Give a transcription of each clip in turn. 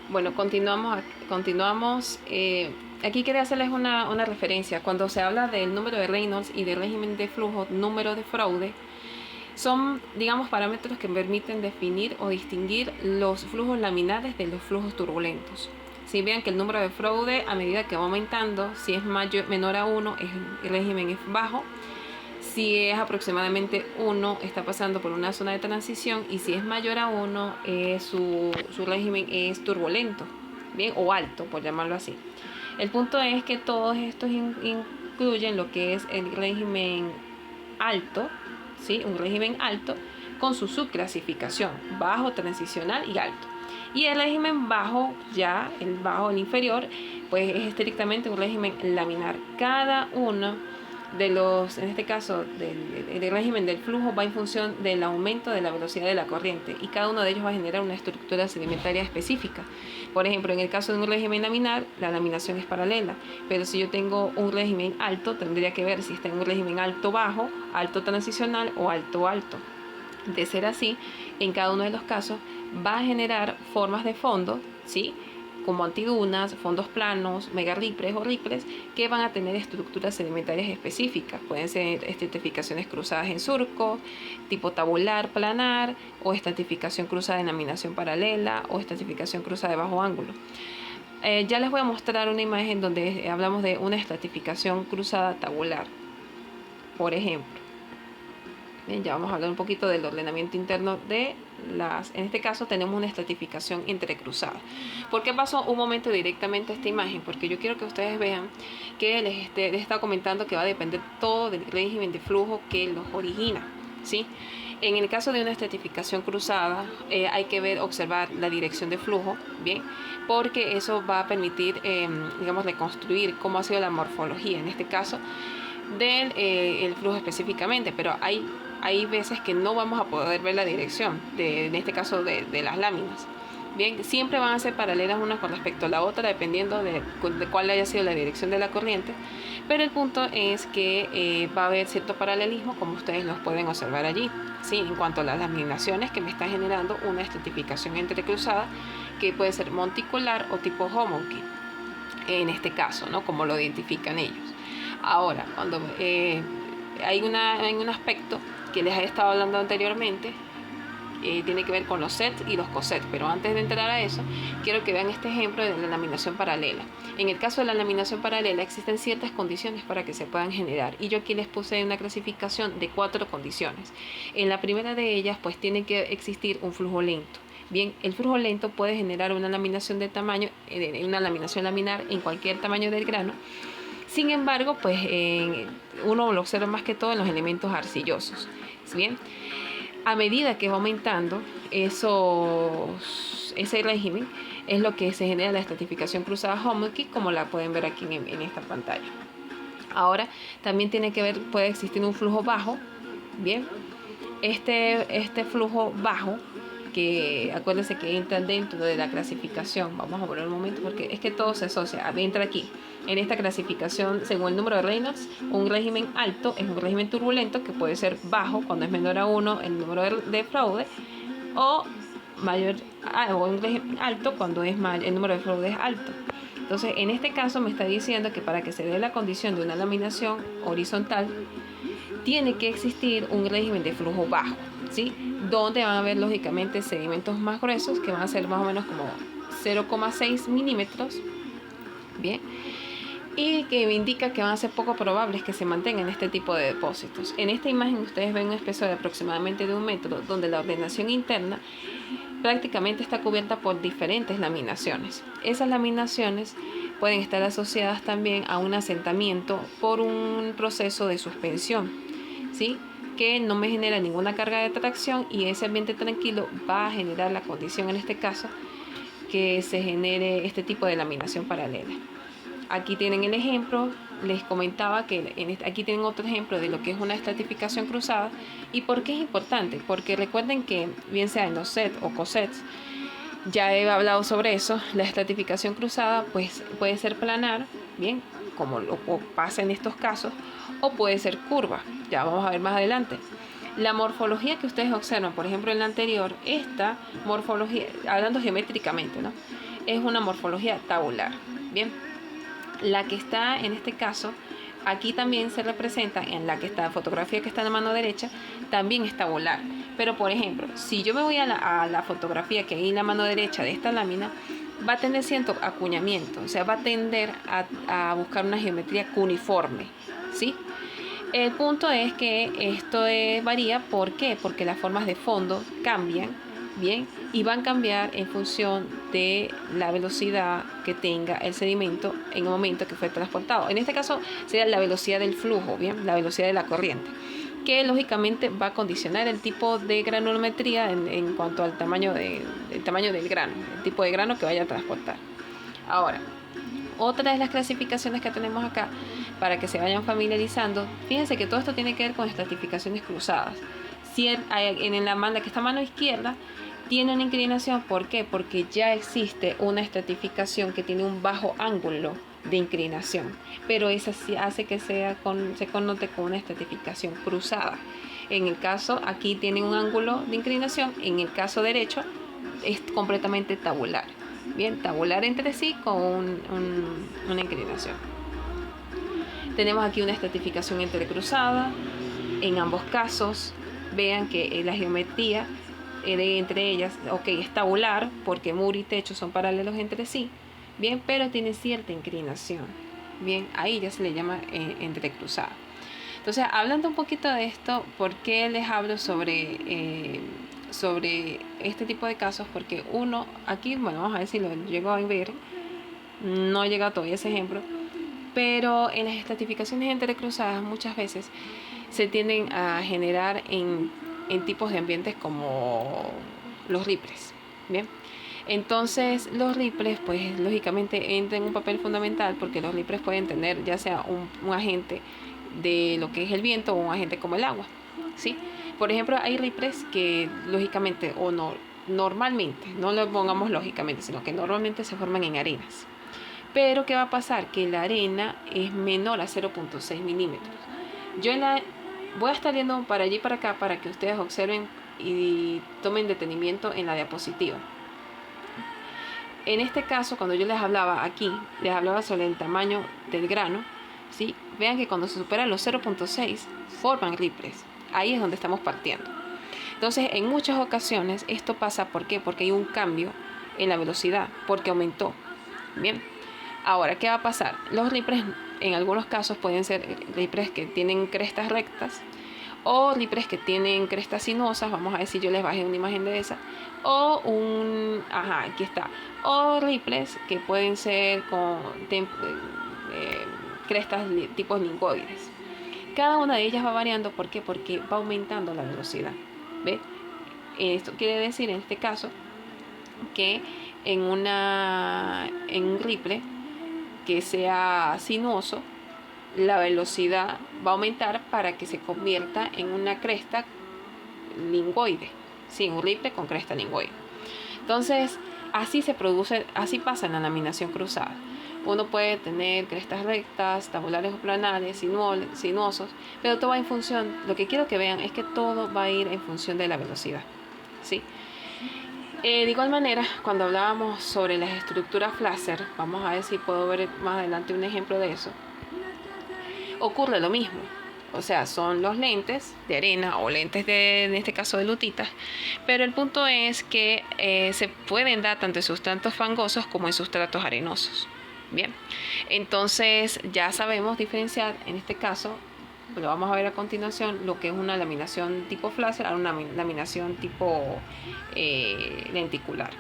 Bueno, continuamos. Aquí quería hacerles una referencia. Cuando se habla del número de Reynolds y del régimen de flujo, número de fraude, son, digamos, parámetros que permiten definir o distinguir los flujos laminares de los flujos turbulentos. Si vean que el número de fraude, a medida que va aumentando, si es menor a 1, el régimen es bajo. Si es aproximadamente 1, está pasando por una zona de transición, y si es mayor a 1, su régimen es turbulento, bien, o alto, por llamarlo así. El punto es que todos estos incluyen lo que es el régimen alto, ¿sí? Un régimen alto con su subclasificación: bajo, transicional y alto. Y el régimen bajo, ya el bajo, el inferior, pues es estrictamente un régimen laminar. Cada uno de los, en este caso, del régimen del flujo va en función del aumento de la velocidad de la corriente, y cada uno de ellos va a generar una estructura sedimentaria específica. Por ejemplo, en el caso de un régimen laminar, la laminación es paralela, pero si yo tengo un régimen alto, tendría que ver si está en un régimen alto-bajo, alto transicional o alto-alto. De ser así, en cada uno de los casos va a generar formas de fondo, ¿sí?, como antidunas, fondos planos, megarriples o riples, que van a tener estructuras sedimentarias específicas. Pueden ser estratificaciones cruzadas en surco, tipo tabular, planar, o estratificación cruzada en laminación paralela, o estratificación cruzada de bajo ángulo. Ya les voy a mostrar una imagen donde hablamos de una estratificación cruzada tabular, por ejemplo. Bien, ya vamos a hablar un poquito del ordenamiento interno de en este caso tenemos una estratificación entrecruzada. ¿Por qué paso un momento directamente a esta imagen? Porque yo quiero que ustedes vean que les he estado comentando que va a depender todo del régimen de flujo que los origina, ¿sí? En el caso de una estratificación cruzada, hay que observar la dirección de flujo, ¿bien? Porque eso va a permitir, digamos, reconstruir cómo ha sido la morfología, en este caso, del el flujo específicamente, pero hay veces que no vamos a poder ver la dirección, en este caso de las láminas. Bien, siempre van a ser paralelas una con respecto a la otra, dependiendo de cuál haya sido la dirección de la corriente, pero el punto es que va a haber cierto paralelismo, como ustedes los pueden observar allí, ¿sí?, en cuanto a las laminaciones que me está generando una estratificación entrecruzada, que puede ser monticular o tipo homology, en este caso, ¿no?, como lo identifican ellos. Ahora, cuando hay un aspecto que les he estado hablando anteriormente, tiene que ver con los sets y los cosets, pero antes de entrar a eso, quiero que vean este ejemplo de la laminación paralela. En el caso de la laminación paralela existen ciertas condiciones para que se puedan generar, y yo aquí les puse una clasificación de 4 condiciones. En la primera de ellas, pues tiene que existir un flujo lento. Bien, el flujo lento puede generar una laminación de tamaño, una laminación laminar en cualquier tamaño del grano. Sin embargo, pues uno lo observa más que todo en los elementos arcillosos. Bien, a medida que va aumentando ese régimen, es lo que se genera la estratificación cruzada homology, como la pueden ver aquí en esta pantalla. Ahora, también puede existir un flujo bajo. Bien, este flujo bajo, que acuérdense que entra dentro de la clasificación, vamos a poner un momento porque es que todo se asocia, entra aquí en esta clasificación según el número de Reynolds. Un régimen alto es un régimen turbulento, que puede ser bajo cuando es menor a 1 el número de fraude, o un régimen alto cuando el número de fraude es alto. Entonces, en este caso me está diciendo que para que se dé la condición de una laminación horizontal, tiene que existir un régimen de flujo bajo, ¿sí?, donde van a haber lógicamente sedimentos más gruesos, que van a ser más o menos como 0,6 milímetros, bien, y que me indica que van a ser poco probables que se mantengan este tipo de depósitos. En esta imagen ustedes ven un espesor de aproximadamente de 1 metro, donde la ordenación interna prácticamente está cubierta por diferentes laminaciones. Esas laminaciones pueden estar asociadas también a un asentamiento por un proceso de suspensión, ¿sí?, que no me genera ninguna carga de tracción, y ese ambiente tranquilo va a generar la condición, en este caso, que se genere este tipo de laminación paralela. Aquí tienen el ejemplo. Les comentaba que aquí tienen otro ejemplo de lo que es una estratificación cruzada. ¿Y por qué es importante? Porque recuerden que, bien sea en los sets o cosets, ya he hablado sobre eso. La estratificación cruzada pues puede ser planar, bien, como lo pasa en estos casos, o puede ser curva. Ya vamos a ver más adelante. La morfología que ustedes observan, por ejemplo en la anterior, esta morfología, hablando geométricamente, ¿no?, es una morfología tabular. Bien, la que está en este caso, aquí también se representa, en la que está, fotografía que está en la mano derecha, también es tabular. Pero por ejemplo, si yo me voy a la fotografía que hay en la mano derecha de esta lámina, va a tener cierto acuñamiento, o sea, va a tender a buscar una geometría cuneiforme, ¿sí? El punto es que esto varía, ¿por qué? Porque las formas de fondo cambian, ¿bien? Y van a cambiar en función de la velocidad que tenga el sedimento en el momento que fue transportado. En este caso sería la velocidad del flujo, ¿bien? La velocidad de la corriente, que lógicamente va a condicionar el tipo de granulometría en cuanto al tamaño, el tamaño del grano, el tipo de grano que vaya a transportar. Ahora, otra de las clasificaciones que tenemos acá, para que se vayan familiarizando, fíjense que todo esto tiene que ver con estratificaciones cruzadas. Si en la que está a mano izquierda tiene una inclinación, ¿por qué? Porque ya existe una estratificación que tiene un bajo ángulo de inclinación, pero esa sí hace que se connote con una estratificación cruzada. En el caso, aquí tiene un ángulo de inclinación, en el caso derecho es completamente tabular. Bien, tabular entre sí con una inclinación. Tenemos aquí una estratificación entrecruzada. En ambos casos, vean que la geometría entre ellas, ok, es tabular porque muro y techo son paralelos entre sí, bien, pero tiene cierta inclinación. Bien, ahí ya se le llama entrecruzada. Entonces, hablando un poquito de esto, ¿por qué les hablo sobre este tipo de casos? Porque uno, aquí, bueno, vamos a ver si lo llego a ver, no he llegado todavía a ese ejemplo, pero en las estratificaciones entrecruzadas muchas veces se tienden a generar en tipos de ambientes como los riprees, ¿bien? Entonces los riprees pues lógicamente entran en un papel fundamental porque los riprees pueden tener ya sea un agente de lo que es el viento o un agente como el agua, ¿sí? Por ejemplo, hay riprees que lógicamente o no, normalmente, no lo pongamos lógicamente, sino que normalmente se forman en arenas. Pero ¿qué va a pasar? Que la arena es menor a 0.6 milímetros. Yo voy a estar yendo para allí y para acá para que ustedes observen y tomen detenimiento en la diapositiva. En este caso, cuando yo les hablaba aquí, les hablaba sobre el tamaño del grano, ¿sí? Vean que cuando se supera los 0.6 forman riprees. Ahí es donde estamos partiendo. Entonces, en muchas ocasiones esto pasa, ¿por qué? Porque hay un cambio en la velocidad, porque aumentó. Bien. Ahora, ¿qué va a pasar? Los riprees en algunos casos pueden ser riprees que tienen crestas rectas o riprees que tienen crestas sinuosas. Vamos a ver si yo les bajé una imagen de esa. O aquí está. O riprees que pueden ser con crestas tipos lingoides. Cada una de ellas va variando. ¿Por qué? Porque va aumentando la velocidad. ¿Ve? Esto quiere decir en este caso que en un ripree que sea sinuoso, la velocidad va a aumentar para que se convierta en una cresta lingoide, sí, un ripree con cresta lingoide. Entonces, así se produce, así pasa en la laminación cruzada. Uno puede tener crestas rectas, tabulares o planares, sinuosos, pero todo va en función, lo que quiero que vean es que todo va a ir en función de la velocidad, ¿sí? De igual manera, cuando hablábamos sobre las estructuras Flasser, vamos a ver si puedo ver más adelante un ejemplo de eso, ocurre lo mismo. O sea, son los lentes de arena o lentes en este caso de lutitas, pero el punto es que se pueden dar tanto en sustratos fangosos como en sustratos arenosos. Bien, entonces ya sabemos diferenciar en este caso, lo vamos a ver a continuación, lo que es una laminación tipo Flasser a una laminación tipo lenticular.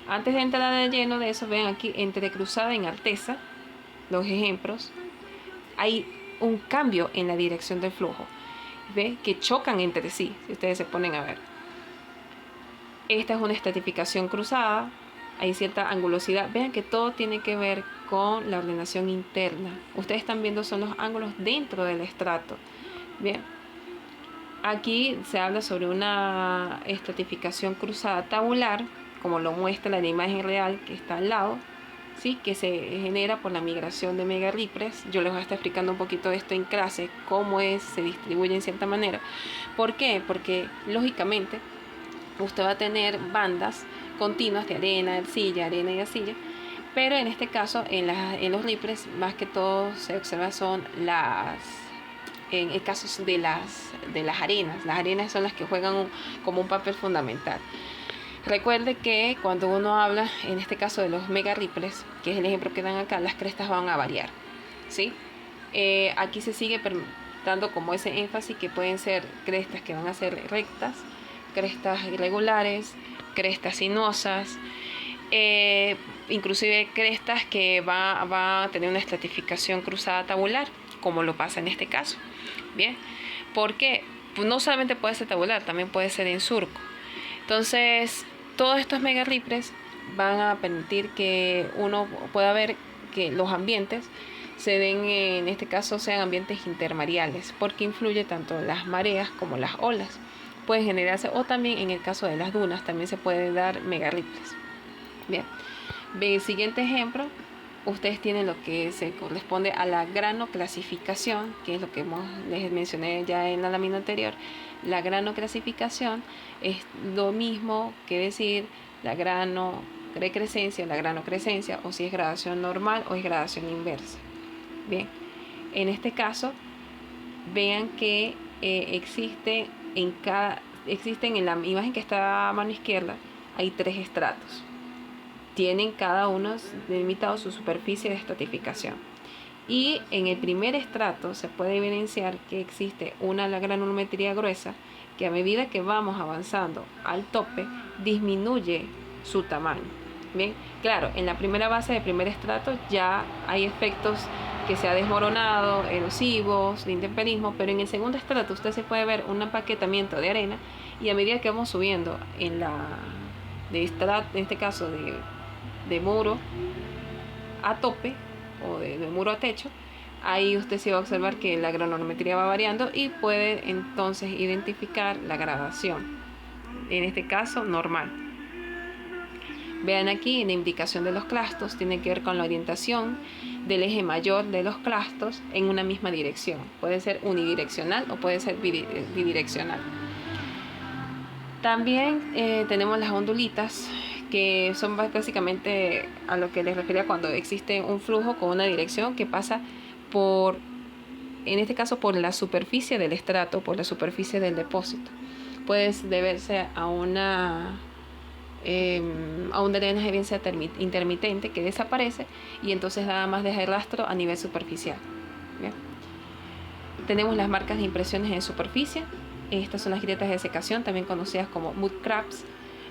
Antes de entrar de lleno de eso, vean aquí entrecruzada en alteza, los ejemplos, hay un cambio en la dirección del flujo, ¿ve? Que chocan entre sí, si ustedes se ponen a ver. Esta es una estratificación cruzada, hay cierta angulosidad. Vean que todo tiene que ver con la ordenación interna. Ustedes están viendo son los ángulos dentro del estrato. Bien, aquí se habla sobre una estratificación cruzada tabular, como lo muestra la imagen real que está al lado, ¿sí? Que se genera por la migración de megariprees. Yo les voy a estar explicando un poquito de esto en clase, cómo se distribuye en cierta manera. ¿Por qué? Porque lógicamente usted va a tener bandas continuas de arena y arcilla. Pero en este caso, en los ripples, más que todo se observa son en el caso de las arenas. Las arenas son las que juegan como un papel fundamental. Recuerde que cuando uno habla, en este caso de los mega ripples, que es el ejemplo que dan acá, las crestas van a variar, ¿sí? Aquí se sigue dando como ese énfasis que pueden ser crestas que van a ser rectas, crestas irregulares, crestas sinuosas, inclusive crestas que va a tener una estratificación cruzada tabular, como lo pasa en este caso. Bien, porque pues, no solamente puede ser tabular, también puede ser en surco. Entonces, todos estos mega ripples van a permitir que uno pueda ver que los ambientes se den, en este caso, sean ambientes intermareales, porque influye tanto las mareas como las olas. Pueden generarse, o también en el caso de las dunas, también se puede dar mega ripples. Bien, el siguiente ejemplo, ustedes tienen lo que se corresponde a la granoclasificación, que es lo que les mencioné ya en la lámina anterior. La granoclasificación es lo mismo que decir la granocrecrescencia, la granocrescencia, o si es gradación normal o es gradación inversa. Bien, en este caso, vean que existen en la imagen que está a mano izquierda, hay 3 estratos. Tienen cada uno delimitado su superficie de estratificación. Y en el primer estrato se puede evidenciar que existe la granulometría gruesa, que a medida que vamos avanzando al tope, disminuye su tamaño. Bien, claro, en la primera base del primer estrato ya hay efectos que se ha desmoronado, erosivos, de intemperismo, pero en el segundo estrato usted se puede ver un empaquetamiento de arena, y a medida que vamos subiendo en este caso de muro a tope o de muro a techo, ahí usted se va a observar que la granulometría va variando y puede entonces identificar la gradación, en este caso normal. Vean aquí la indicación de los clastos, tiene que ver con la orientación del eje mayor de los clastos en una misma dirección. Puede ser unidireccional o puede ser bidireccional. También tenemos las ondulitas, que son básicamente a lo que les refería cuando existe un flujo con una dirección que pasa en este caso por la superficie del estrato, por la superficie del depósito. Puede deberse a un drenaje bien sea intermitente que desaparece y entonces nada más deja el rastro a nivel superficial. Bien. Tenemos las marcas de impresiones en superficie. Estas son las grietas de secación, también conocidas como mud cracks.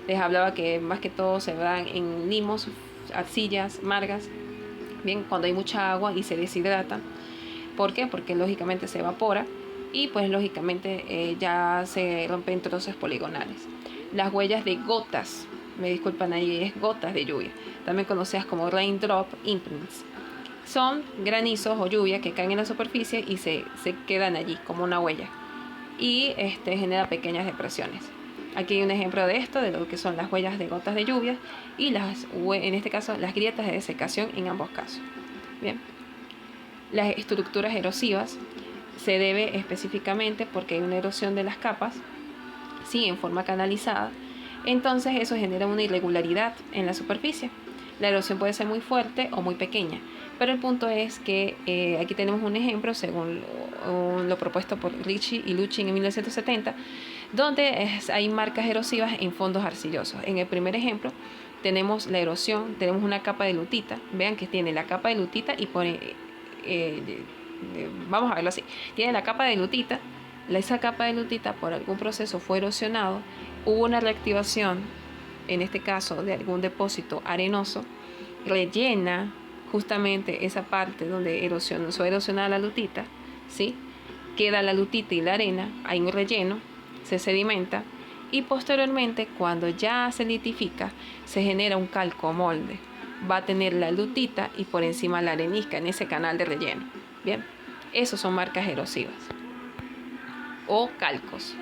Les hablaba que más que todo se dan en limos, arcillas, margas, bien, cuando hay mucha agua y se deshidratan. ¿Por qué? Porque lógicamente se evapora y pues lógicamente ya se rompen trozos poligonales. Las huellas de gotas, me disculpan ahí, es gotas de lluvia, también conocidas como raindrop imprints. Son granizos o lluvia que caen en la superficie y se quedan allí como una huella y genera pequeñas depresiones. Aquí hay un ejemplo de esto, de lo que son las huellas de gotas de lluvia y en este caso las grietas de desecación en ambos casos. Bien. Las estructuras erosivas se debe específicamente porque hay una erosión de las capas, sí, en forma canalizada. Entonces eso genera una irregularidad en la superficie. La erosión puede ser muy fuerte o muy pequeña, pero el punto es que aquí tenemos un ejemplo según lo propuesto por Ricci y Luchin en 1970, donde hay marcas erosivas en fondos arcillosos. En el primer ejemplo tenemos la erosión, tenemos una capa de lutita, vean que tiene la capa de lutita y vamos a verlo así, tiene la capa de lutita, esa capa de lutita por algún proceso fue erosionado, hubo una reactivación, en este caso de algún depósito arenoso, rellena justamente esa parte donde fue erosionada la lutita, ¿sí? Queda la lutita y la arena, hay un relleno, se sedimenta y posteriormente cuando ya se litifica se genera un calcomolde. Va a tener la lutita y por encima la arenisca en ese canal de relleno. Bien, esos son marcas erosivas o calcos.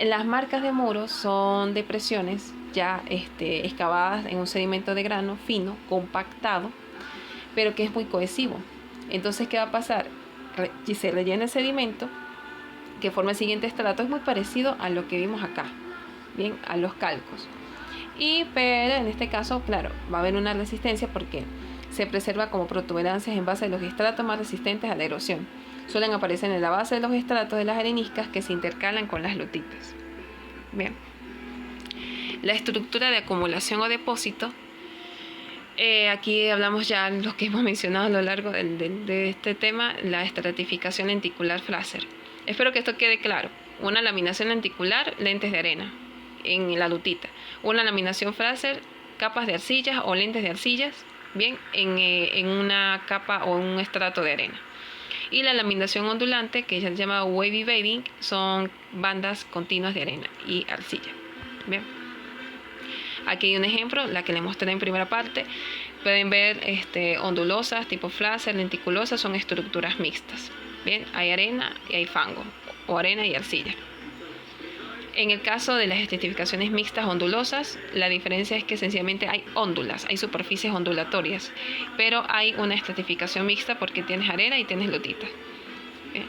Las marcas de muros son depresiones ya excavadas en un sedimento de grano fino, compactado, pero que es muy cohesivo. Entonces, ¿qué va a pasar? Se rellena el sedimento que forma el siguiente estrato, es muy parecido a lo que vimos acá, bien, a los calcos. Pero en este caso, claro, va a haber una resistencia porque se preserva como protuberancias en base de los estratos más resistentes a la erosión. Suelen aparecer en la base de los estratos de las areniscas que se intercalan con las lutitas. Bien. La estructura de acumulación o depósito. Aquí hablamos ya lo que hemos mencionado a lo largo de este tema, la estratificación lenticular Fraser. Espero que esto quede claro. Una laminación lenticular, lentes de arena en la lutita. Una laminación Fraser, capas de arcillas o lentes de arcillas, bien, en una capa o un estrato de arena. Y la laminación ondulante, que se llama wavy bedding, son bandas continuas de arena y arcilla. Bien. Aquí hay un ejemplo, la que les mostré en primera parte. Pueden ver ondulosas, tipo Fraser, lenticulosas, son estructuras mixtas. Bien, hay arena y hay fango, o arena y arcilla. En el caso de las estratificaciones mixtas ondulosas, la diferencia es que sencillamente hay óndulas, hay superficies ondulatorias, pero hay una estratificación mixta porque tienes arena y tienes lutita. Bien.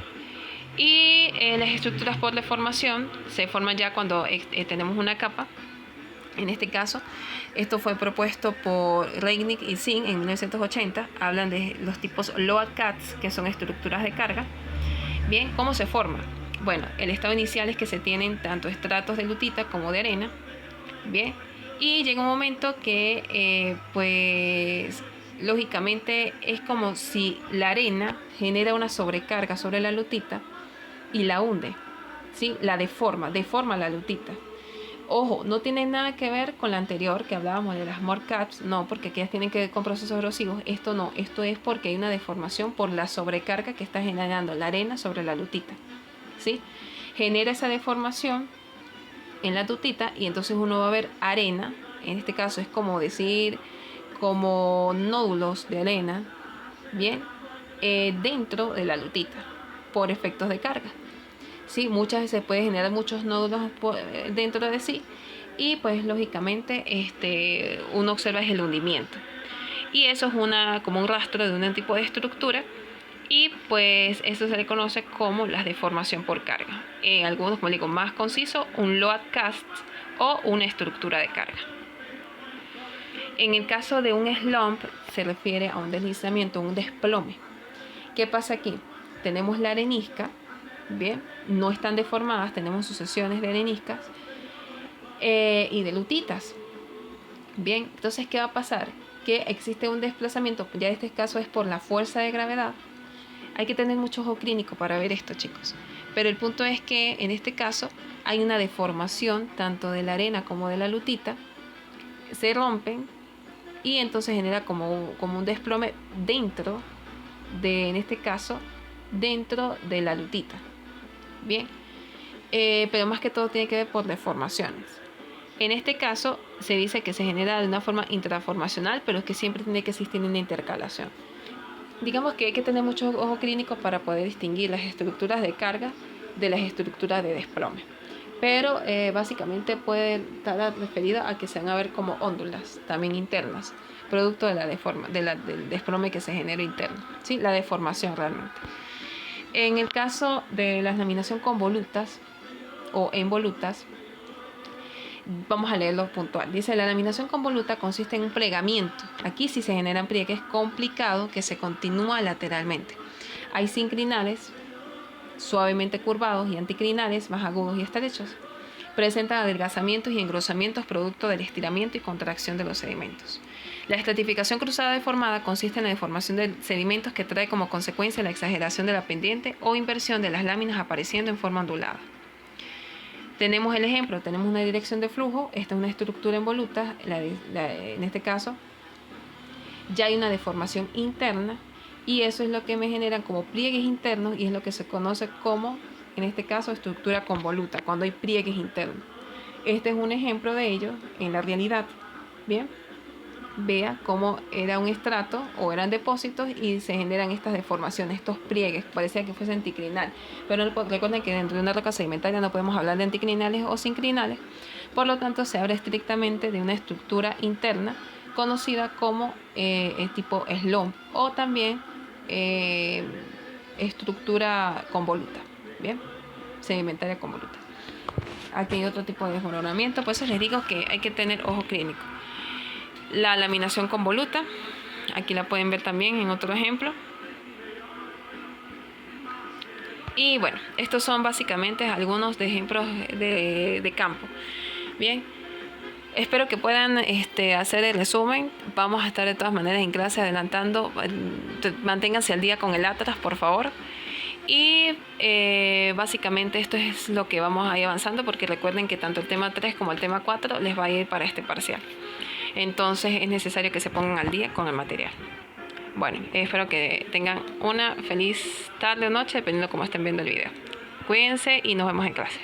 Y las estructuras por deformación se forman ya cuando tenemos una capa. En este caso, esto fue propuesto por Reinig y Zinn en 1980. Hablan de los tipos load cuts, que son estructuras de carga. Bien, ¿cómo se forma? Bueno, el estado inicial es que se tienen tanto estratos de lutita como de arena. Bien, y llega un momento que, pues, lógicamente es como si la arena genera una sobrecarga sobre la lutita y la hunde, ¿sí? La deforma la lutita. Ojo, no tiene nada que ver con la anterior que hablábamos de las MORCAPs, no, porque aquellas tienen que ver con procesos erosivos. Esto no, esto es porque hay una deformación por la sobrecarga que está generando la arena sobre la lutita, ¿sí? Genera esa deformación en la lutita y entonces uno va a ver arena, en este caso es como decir, como nódulos de arena, ¿bien? Dentro de la lutita, por efectos de carga. Sí, muchas veces puede generar muchos nódulos dentro de sí y pues lógicamente uno observa el hundimiento y eso es como un rastro de un tipo de estructura y pues eso se le conoce como la deformación por carga. Algunos, como digo, más conciso, un load cast o una estructura de carga. En el caso de un slump se refiere a un deslizamiento, un desplome. ¿Qué pasa aquí? Tenemos la arenisca. Bien, no están deformadas, tenemos sucesiones de areniscas y de lutitas. Bien, entonces, ¿qué va a pasar? Que existe un desplazamiento, ya en este caso es por la fuerza de gravedad. Hay que tener mucho ojo clínico para ver esto, chicos. Pero el punto es que en este caso hay una deformación tanto de la arena como de la lutita. Se rompen y entonces genera como un desplome dentro de, en este caso, dentro de la lutita. Bien, pero más que todo tiene que ver por deformaciones. En este caso se dice que se genera de una forma intraformacional, pero es que siempre tiene que existir una intercalación. Digamos que hay que tener mucho ojo clínico para poder distinguir las estructuras de carga de las estructuras de desplome. Pero básicamente puede estar referida a que se van a ver como óndulas también internas, producto de del desplome que se genera interno, ¿sí? La deformación realmente. En el caso de la laminación con volutas o en volutas, vamos a leerlo puntual. Dice, la laminación con voluta consiste en un plegamiento. Aquí sí se generan pliegues complicados que se continúa lateralmente. Hay sinclinales suavemente curvados y anticlinales más agudos y estrechos. Presentan adelgazamientos y engrosamientos producto del estiramiento y contracción de los sedimentos. La estratificación cruzada deformada consiste en la deformación de sedimentos que trae como consecuencia la exageración de la pendiente o inversión de las láminas apareciendo en forma ondulada. Tenemos el ejemplo, tenemos una dirección de flujo, esta es una estructura en volutas, en este caso ya hay una deformación interna y eso es lo que me generan como pliegues internos y es lo que se conoce como, en este caso, estructura con voluta, cuando hay pliegues internos. Este es un ejemplo de ello en la realidad. Bien, vea cómo era un estrato o eran depósitos y se generan estas deformaciones, estos pliegues, parecía que fuese anticlinal, pero recuerden que dentro de una roca sedimentaria no podemos hablar de anticlinales o sinclinales, por lo tanto se habla estrictamente de una estructura interna conocida como tipo slump o también estructura convoluta, bien, sedimentaria convoluta. Aquí hay otro tipo de desmoronamiento, por eso les digo que hay que tener ojo clínico. La laminación convoluta, aquí la pueden ver también en otro ejemplo. Y bueno, estos son básicamente algunos de ejemplos de campo. Bien, espero que puedan hacer el resumen. Vamos a estar de todas maneras en clase adelantando. Manténganse al día con el Atlas, por favor. Y básicamente esto es lo que vamos a ir avanzando, porque recuerden que tanto el tema 3 como el tema 4 les va a ir para este parcial. Entonces es necesario que se pongan al día con el material. Bueno, espero que tengan una feliz tarde o noche, dependiendo de cómo estén viendo el video. Cuídense y nos vemos en clase.